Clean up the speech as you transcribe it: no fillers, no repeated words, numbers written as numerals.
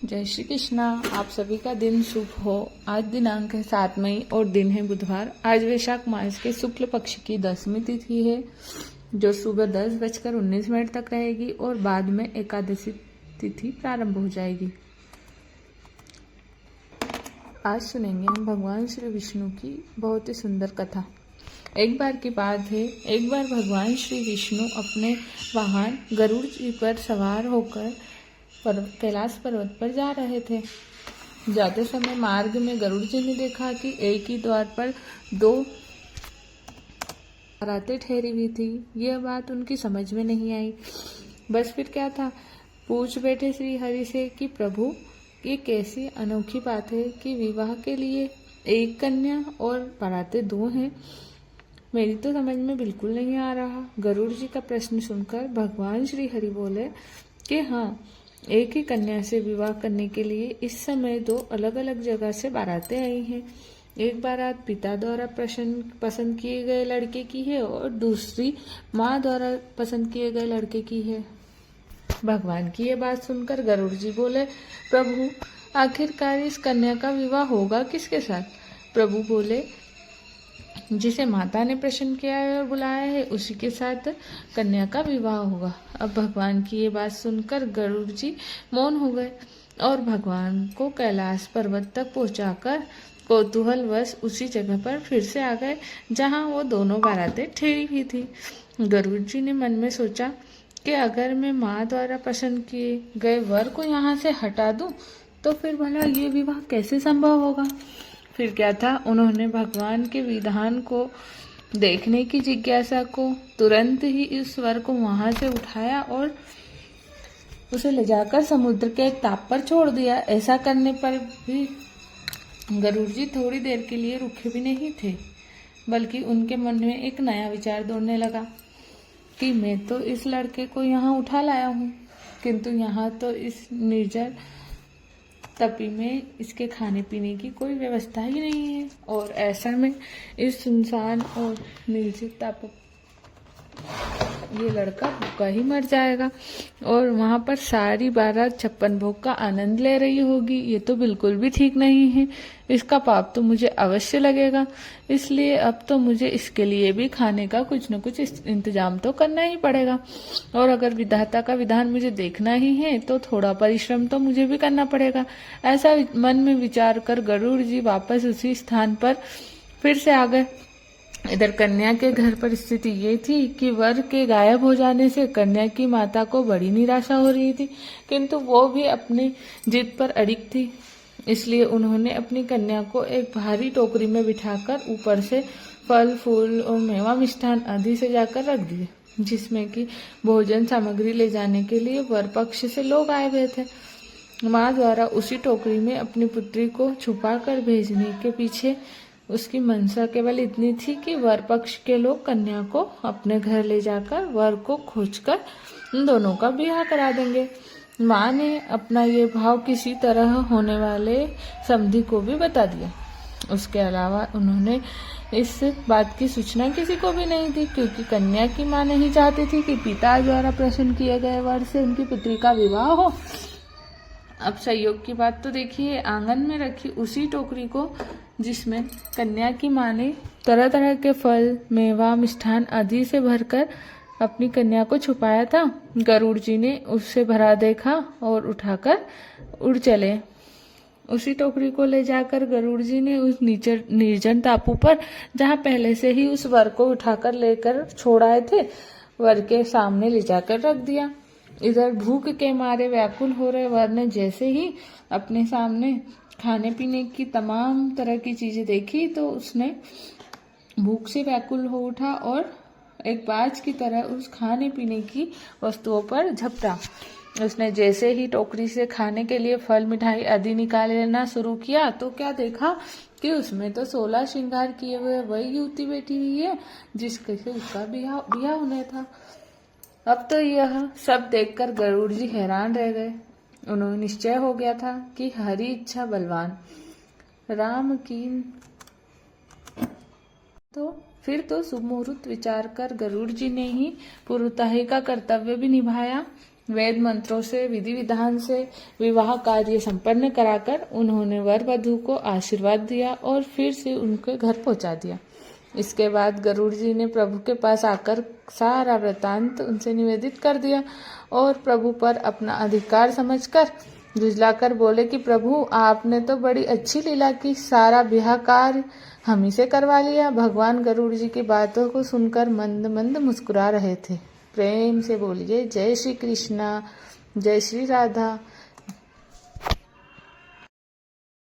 जय श्री कृष्णा। आप सभी का दिन शुभ हो। आज दिनांक है 7 मई और दिन है बुधवार। आज वैशाख मास के शुक्ल पक्ष की 10वीं तिथि है जो सुबह 10:19 तक रहेगी और बाद में एकादशी तिथि प्रारंभ हो जाएगी। आज सुनेंगे हम भगवान श्री विष्णु की बहुत ही सुंदर कथा। एक बार की बात है, एक बार भगवान श्री विष्णु अपने वाहन गरुड़ जी पर सवार होकर कैलाश पर्वत पर जा रहे थे। जाते समय मार्ग में गरुड़ जी ने देखा कि एक ही द्वार पर 2 बारातें ठहरी हुई थी। यह बात उनकी समझ में नहीं आई। बस फिर क्या था, पूछ बैठे श्री हरि से कि प्रभु, ये कैसी अनोखी बात है कि विवाह के लिए एक कन्या और बारातें 2 हैं। मेरी तो समझ में बिल्कुल नहीं आ रहा। गरुड़ जी का प्रश्न सुनकर भगवान श्री हरि बोले कि हाँ, एक ही कन्या से विवाह करने के लिए इस समय 2 अलग अलग जगह से बारातें आई हैं। एक बारात पिता द्वारा पसंद किए गए लड़के की है और दूसरी माँ द्वारा पसंद किए गए लड़के की है। भगवान की ये बात सुनकर गरुड़ जी बोले, प्रभु, आखिरकार इस कन्या का विवाह होगा किसके साथ? प्रभु बोले, जिसे माता ने प्रसन्न किया है और बुलाया है उसी के साथ कन्या का विवाह होगा। अब भगवान की ये बात सुनकर गरुड़ जी मौन हो गए और भगवान को कैलाश पर्वत तक पहुंचाकर कौतूहलवश उसी जगह पर फिर से आ गए जहां वो दोनों बारातें ठहरी हुई थी। गरुड़ जी ने मन में सोचा कि अगर मैं माँ द्वारा पसंद किए गए वर को यहाँ से हटा दूं तो फिर भला ये विवाह कैसे संभव होगा। फिर क्या था, उन्होंने भगवान के विधान को देखने की जिज्ञासा को तुरंत ही इस वर को वहां से उठाया और उसे ले जाकर समुद्र के एक ताप पर छोड़ दिया। ऐसा करने पर भी गरुड़ जी थोड़ी देर के लिए रुके भी नहीं थे, बल्कि उनके मन में एक नया विचार दौड़ने लगा कि मैं तो इस लड़के को यहाँ उठा लाया हूँ, किंतु यहाँ तो इस निर्जन तपी में इसके खाने पीने की कोई व्यवस्था ही नहीं है और ऐसा में इस सुनसान और निर्जन ताप ये लड़का भूखा ही मर जाएगा और वहां पर सारी बारात 56 भोग का आनंद ले रही होगी। ये तो बिल्कुल भी ठीक नहीं है। इसका पाप तो मुझे अवश्य लगेगा। इसलिए अब तो मुझे इसके लिए भी खाने का कुछ न कुछ इंतजाम तो करना ही पड़ेगा और अगर विधाता का विधान मुझे देखना ही है तो थोड़ा परिश्रम तो मुझे भी करना पड़ेगा। ऐसा मन में विचार कर गरुड़ जी वापस उसी स्थान पर फिर से आ गए। इधर कन्या के घर पर स्थिति ये थी कि वर के गायब हो जाने से कन्या की माता को बड़ी निराशा हो रही थी, किंतु वो भी अपनी जिद पर अड़िग थी। इसलिए उन्होंने अपनी कन्या को एक भारी टोकरी में बिठाकर ऊपर से फल फूल और मेवा मिष्ठान आदि से जाकर रख दिए, जिसमें कि भोजन सामग्री ले जाने के लिए वर पक्ष से लोग आए हुए थे। माँ द्वारा उसी टोकरी में अपनी पुत्री को छुपा कर भेजने के पीछे उसकी मनसा केवल इतनी थी कि वर पक्ष के लोग कन्या को अपने घर ले जाकर वर को खोजकर उन दोनों का ब्याह करा देंगे। माँ ने अपना ये भाव किसी तरह होने वाले समधी को भी बता दिया। उसके अलावा उन्होंने इस बात की सूचना किसी को भी नहीं दी, क्योंकि कन्या की माँ नहीं चाहती थी कि पिता द्वारा प्रसन्न किए गए वर से उनकी पुत्री का विवाह हो। अब संयोग की बात तो देखिए, आंगन में रखी उसी टोकरी को जिसमें कन्या की माँ ने तरह तरह के फल मेवा मिष्ठान आदि से भरकर अपनी कन्या को छुपाया था, गरुड़ जी ने उससे भरा देखा और उठाकर उड़ चले। उसी टोकरी को ले जाकर गरुड़ जी ने उस निर्जन टापू पर, जहाँ पहले से ही उस वर को उठाकर लेकर छोड़ आए थे, वर के सामने ले जाकर रख दिया। इधर भूख के मारे व्याकुल हो रहे वर ने जैसे ही अपने सामने खाने पीने की तमाम तरह की चीजें देखी तो उसने भूख से व्याकुल हो उठा और एक बाज की तरह उस खाने पीने की वस्तुओं पर झपटा। उसने जैसे ही टोकरी से खाने के लिए फल मिठाई आदि निकाल लेना शुरू किया तो क्या देखा कि उसमें तो 16 श्रृंगार किए हुए वही युवती बैठी हुई है जिसके से उसका ब्याह होना था। अब तो यह सब देखकर गरुड़ जी हैरान रह गए। उन्हें निश्चय हो गया था कि हरि इच्छा बलवान, राम की तो फिर तो शुभ मुहूर्त विचार कर गरुड़ जी ने ही पुरोहिताई का कर्तव्य भी निभाया। वेद मंत्रों से विधि विधान से विवाह कार्य संपन्न कराकर उन्होंने वर वधू को आशीर्वाद दिया और फिर से उनके घर पहुंचा दिया। इसके बाद गरुड़ जी ने प्रभु के पास आकर सारा वृतांत उनसे निवेदित कर दिया और प्रभु पर अपना अधिकार समझकर झुझलाकर बोले कि प्रभु आपने तो बड़ी अच्छी लीला की, सारा ब्याह कार्य हम ही से करवा लिया। भगवान गरुड़ जी की बातों को सुनकर मंद मंद मुस्कुरा रहे थे। प्रेम से बोलिए जय श्री कृष्णा, जय श्री राधा।